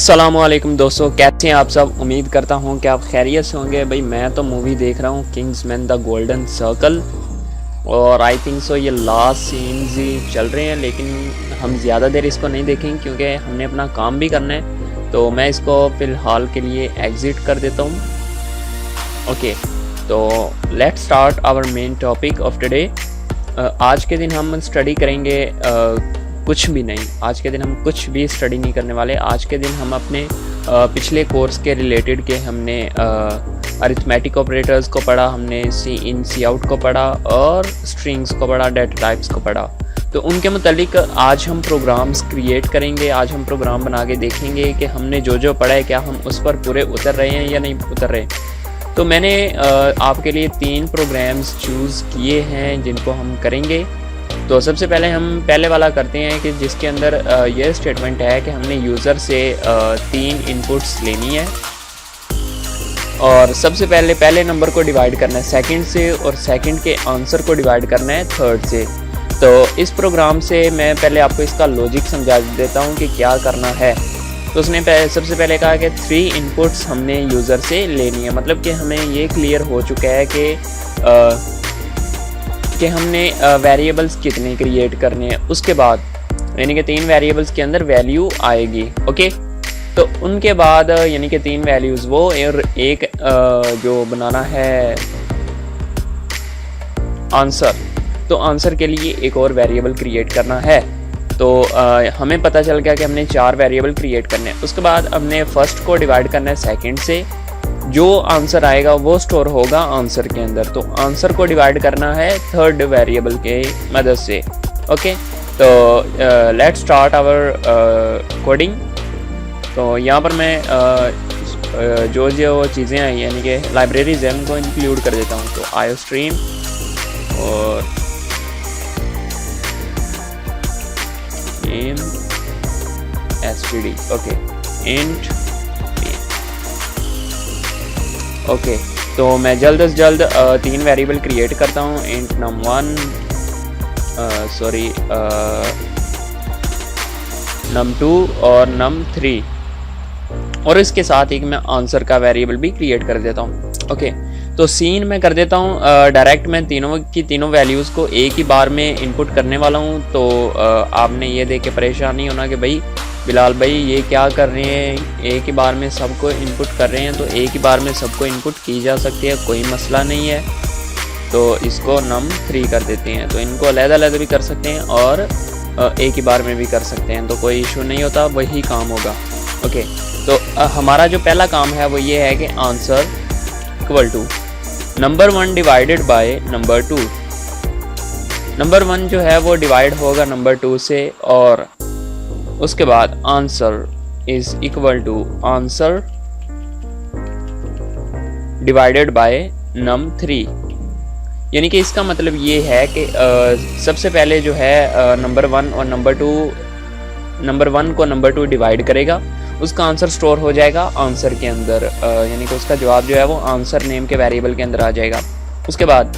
अस्सलामुअलैकुम दोस्तों, कैसे हैं आप सब। उम्मीद करता हूं कि आप खैरियत से होंगे। भाई मैं तो मूवी देख रहा हूं किंग्समैन द गोल्डन सर्कल, और आई थिंक सो ये लास्ट सीन्स ही चल रहे हैं, लेकिन हम ज़्यादा देर इसको नहीं देखेंगे क्योंकि हमने अपना काम भी करना है। तो मैं इसको फ़िलहाल के लिए एग्ज़िट कर देता हूँ। ओके, तो let's start our main topic of today. आज के दिन हम स्टडी करेंगे कुछ भी नहीं। आज के दिन हम कुछ भी स्टडी नहीं करने वाले। आज के दिन हम अपने पिछले कोर्स के रिलेटेड के हमने अरिथमेटिक ऑपरेटर्स को पढ़ा, हमने सी इन सी आउट को पढ़ा और स्ट्रिंग्स को पढ़ा, डेटा टाइप्स को पढ़ा। तो उनके मुतालिक आज हम प्रोग्राम्स क्रिएट करेंगे। आज हम प्रोग्राम बना के देखेंगे कि हमने जो जो पढ़ा है क्या हम उस पर पूरे उतर रहे हैं या नहीं उतर रहे। तो मैंने आपके लिए 3 प्रोग्राम्स चूज़ किए हैं जिनको हम करेंगे। तो सबसे पहले हम पहले वाला करते हैं कि जिसके अंदर यह स्टेटमेंट है कि हमने यूज़र से 3 इनपुट्स लेनी है और सबसे पहले नंबर को डिवाइड करना है सेकंड से, और सेकंड के आंसर को डिवाइड करना है थर्ड से। तो इस प्रोग्राम से मैं पहले आपको इसका लॉजिक समझा देता हूँ कि क्या करना है। तो उसने सबसे पहले कहा कि 3 इनपुट्स हमने यूज़र से लेनी है, मतलब कि हमें ये क्लियर हो चुका है कि हमने वेरिएबल्स कितने क्रिएट करने हैं। उसके बाद यानी कि 3 वेरिएबल्स के अंदर वैल्यू आएगी। ओके, तो उनके बाद यानी कि 3 वैल्यूज़ वो और एक जो बनाना है आंसर। तो आंसर के लिए एक और वेरिएबल क्रिएट करना है। तो हमें पता चल गया कि हमने 4 वेरिएबल क्रिएट करने हैं। उसके बाद हमने फर्स्ट को डिवाइड करना है सेकंड से। जो आंसर आएगा वो स्टोर होगा आंसर के अंदर। तो आंसर को डिवाइड करना है थर्ड वेरिएबल के मदद से। ओके, तो लेट्स स्टार्ट आवर कोडिंग। तो यहाँ पर मैं जो चीज़ें आई यानी कि लाइब्रेरीज है उनको इंक्लूड कर देता हूँ। तो आईओस्ट्रीम और name std। Okay, int. Okay, तो मैं जल्द से जल्द 3 वेरिएबल क्रिएट करता हूँ। इंट num1 num2 और num3, और इसके साथ ही मैं आंसर का वेरिएबल भी क्रिएट कर देता हूँ। ओके, तो सीन मैं कर देता हूँ डायरेक्ट। मैं तीनों वैल्यूज़ को एक ही बार में इनपुट करने वाला हूँ। तो आपने ये देख के परेशान नहीं होना कि भाई बिलाल भाई ये क्या कर रहे हैं, एक ही बार में सबको इनपुट कर रहे हैं। तो एक ही बार में सबको इनपुट की जा सकती है, कोई मसला नहीं है। तो इसको num3 कर देते हैं। तो इनको अलग-अलग भी कर सकते हैं और एक ही बार में भी कर सकते हैं, तो कोई इशू नहीं होता, वही काम होगा। ओके, तो हमारा जो पहला काम है वो ये है कि answer equal to number 1 divided by number 2। Number 1 जो है वो डिवाइड होगा नंबर 2 से, और उसके बाद answer is equal to answer divided by num3। यानी कि इसका मतलब ये है कि सबसे पहले जो है नंबर 1 और नंबर 2, नंबर 1 को नंबर 2 डिवाइड करेगा, उसका आंसर स्टोर हो जाएगा आंसर के अंदर। यानी कि उसका जवाब जो है वो आंसर नेम के वेरिएबल के अंदर आ जाएगा। उसके बाद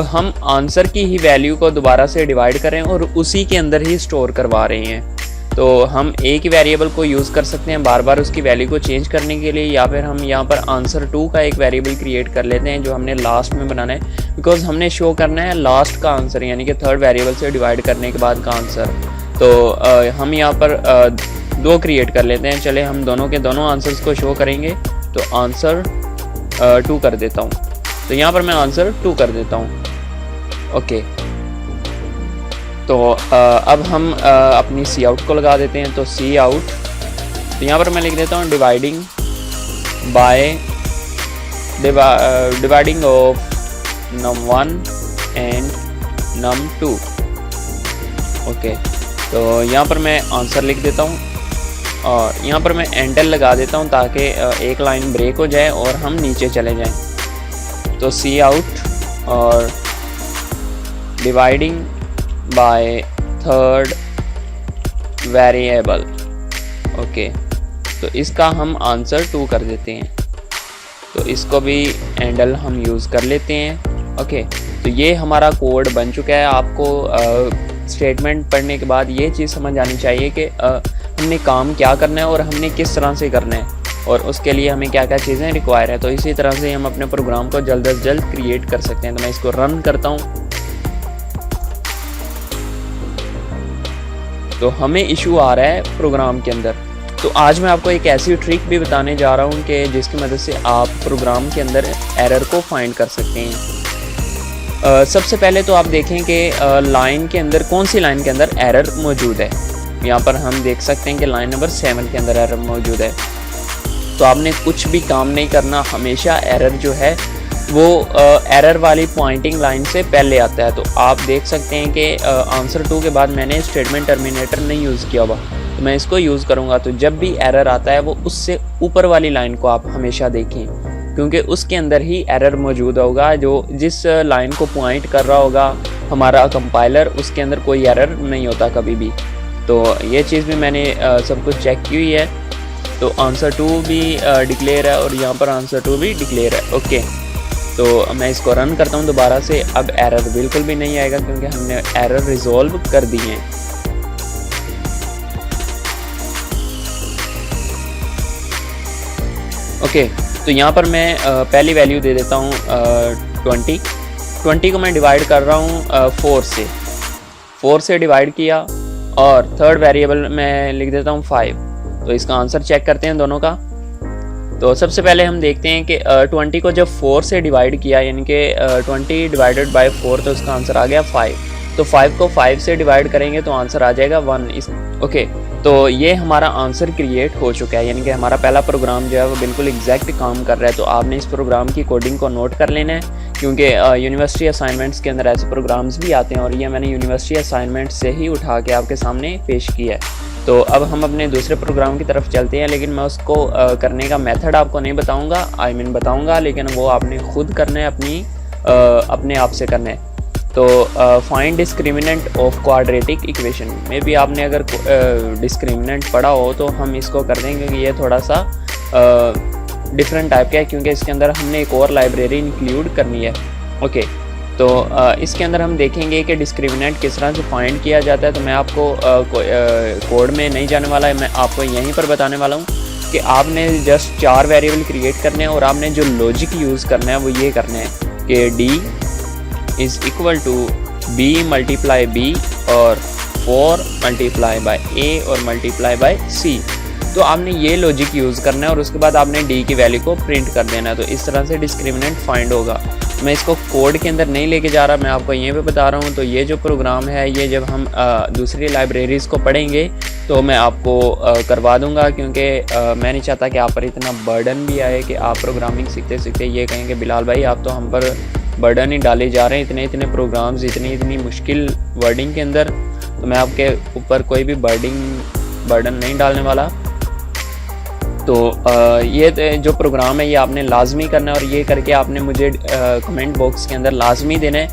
हम आंसर की ही वैल्यू को दोबारा से डिवाइड कर रहे हैं और उसी के अंदर ही स्टोर करवा रहे हैं। तो हम एक ही वेरिएबल को यूज़ कर सकते हैं बार बार उसकी वैल्यू को चेंज करने के लिए, या फिर हम यहाँ पर आंसर 2 का एक वेरिएबल क्रिएट कर लेते हैं जो हमने लास्ट में बनाना है, बिकॉज हमने शो करना है लास्ट का आंसर यानी कि थर्ड वेरिएबल से डिवाइड करने के बाद का आंसर। तो हम यहाँ पर 2 क्रिएट कर लेते हैं। चले हम दोनों के दोनों आंसर्स को शो करेंगे। तो आंसर 2 कर देता हूँ। तो यहाँ पर मैं आंसर 2 कर देता हूँ। ओके, तो अब हम अपनी सी आउट को लगा देते हैं। तो सी आउट, तो यहाँ पर मैं लिख देता हूँ dividing by dividing of num1 and num2। Okay, तो यहाँ पर मैं आंसर लिख देता हूँ और यहाँ पर मैं एंटर लगा देता हूँ ताकि एक लाइन ब्रेक हो जाए और हम नीचे चले जाएं। तो सी आउट और dividing by third variable. Okay, तो इसका हम आंसर 2 कर देते हैं। तो इसको भी एंडल हम यूज़ कर लेते हैं। ओके, तो ये हमारा कोड बन चुका है। आपको स्टेटमेंट पढ़ने के बाद ये चीज़ समझ आनी चाहिए कि हमने काम क्या करना है और हमने किस तरह से करना है और उसके लिए हमें क्या क्या चीज़ें रिक्वायर है। तो इसी तरह से हम अपने प्रोग्राम को जल्द से जल्द क्रिएट कर सकते हैं। तो मैं इसको रन करता हूँ। तो हमें इशू आ रहा है प्रोग्राम के अंदर। तो आज मैं आपको एक ऐसी ट्रिक भी बताने जा रहा हूँ कि जिसकी मदद से आप प्रोग्राम के अंदर एरर को फाइंड कर सकते हैं। सबसे पहले तो आप देखें कि लाइन के अंदर कौन सी लाइन के अंदर एरर मौजूद है। यहाँ पर हम देख सकते हैं कि लाइन नंबर 7 के अंदर एरर मौजूद है। तो आपने कुछ भी काम नहीं करना, हमेशा एरर जो है वो एरर वाली पॉइंटिंग लाइन से पहले आता है। तो आप देख सकते हैं कि आंसर 2 के बाद मैंने स्टेटमेंट टर्मिनेटर नहीं यूज़ किया हुआ, तो मैं इसको यूज़ करूँगा। तो जब भी एरर आता है वो उससे ऊपर वाली लाइन को आप हमेशा देखें, क्योंकि उसके अंदर ही एरर मौजूद होगा। जो जिस लाइन को पॉइंट कर रहा होगा हमारा कंपाइलर, उसके अंदर कोई एरर नहीं होता कभी भी। तो ये चीज़ भी मैंने सब कुछ चेक की हुई है। तो आंसर 2 भी डिक्लेयर है और यहाँ पर आंसर 2 भी डिक्लेयर है। ओके, तो मैं इसको रन करता हूँ दोबारा से। अब एरर बिल्कुल भी नहीं आएगा क्योंकि हमने एरर रिजॉल्व कर दी है। ओके, तो यहाँ पर मैं पहली वैल्यू दे देता हूँ 20 को मैं डिवाइड कर रहा हूँ 4 से डिवाइड किया और थर्ड वेरिएबल मैं लिख देता हूँ 5। तो इसका आंसर चेक करते हैं दोनों का। तो सबसे पहले हम देखते हैं कि 20 को जब 4 से डिवाइड किया, यानी कि 20 डिवाइडेड बाय 4, तो उसका आंसर आ गया 5। तो 5 को 5 से डिवाइड करेंगे तो आंसर आ जाएगा 1। ओके, तो ये हमारा आंसर क्रिएट हो चुका है, यानी कि हमारा पहला प्रोग्राम जो है वो बिल्कुल एग्जैक्ट काम कर रहा है। तो आपने इस प्रोग्राम की कोडिंग को नोट कर लेना है, क्योंकि यूनिवर्सिटी असाइनमेंट्स के अंदर ऐसे प्रोग्राम्स भी आते हैं और ये मैंने यूनिवर्सिटी असाइनमेंट से ही उठा के आपके सामने पेश किया है। तो अब हम अपने दूसरे प्रोग्राम की तरफ चलते हैं, लेकिन मैं उसको करने का मेथड आपको नहीं बताऊंगा, बताऊंगा, लेकिन वो आपने खुद करना है, अपने आप से करना है। तो find discriminant of quadratic equation में भी आपने अगर डिस्क्रिमिनेंट पढ़ा हो तो हम इसको कर देंगे, क्योंकि ये थोड़ा सा डिफरेंट टाइप का है, क्योंकि इसके अंदर हमने एक और लाइब्रेरी इंक्लूड करनी है। ओके, तो इसके अंदर हम देखेंगे कि डिस्क्रिमिनेंट किस तरह से फाइंड किया जाता है। तो मैं आपको कोड में नहीं जाने वाला है, मैं आपको यहीं पर बताने वाला हूँ कि आपने जस्ट 4 वेरिएबल क्रिएट करने हैं और आपने जो लॉजिक यूज़ करना है वो ये करना है कि d is equal to b multiply b और 4 मल्टीप्लाई बाय a और मल्टीप्लाई बाय c। तो आपने ये लॉजिक यूज़ करना है और उसके बाद आपने d की वैल्यू को प्रिंट कर देना है। तो इस तरह से डिस्क्रिमिनेंट फाइंड होगा। मैं इसको कोड के अंदर नहीं लेके जा रहा, मैं आपको यहीं पे बता रहा हूँ। तो ये जो प्रोग्राम है ये जब हम दूसरी लाइब्रेरीज़ को पढ़ेंगे तो मैं आपको करवा दूँगा, क्योंकि मैं नहीं चाहता कि आप पर इतना बर्डन भी आए कि आप प्रोग्रामिंग सीखते सीखते ये कहें कि बिलाल भाई आप तो हम पर बर्डन ही डाले जा रहे हैं, इतने प्रोग्राम्स इतनी मुश्किल वर्डिंग के अंदर। तो मैं आपके ऊपर कोई भी बर्डन नहीं डालने वाला। तो ये जो प्रोग्राम है ये आपने लाजमी करना है और ये करके आपने मुझे कमेंट बॉक्स के अंदर लाजमी देना है,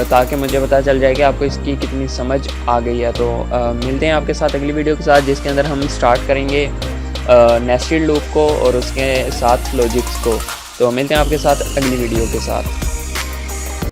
ताकि मुझे पता चल जाए कि आपको इसकी कितनी समझ आ गई है। तो मिलते हैं आपके साथ अगली वीडियो के साथ, जिसके अंदर हम स्टार्ट करेंगे नेस्टेड लूप को और उसके साथ लॉजिक्स को। तो मिलते हैं आपके साथ अगली वीडियो के साथ।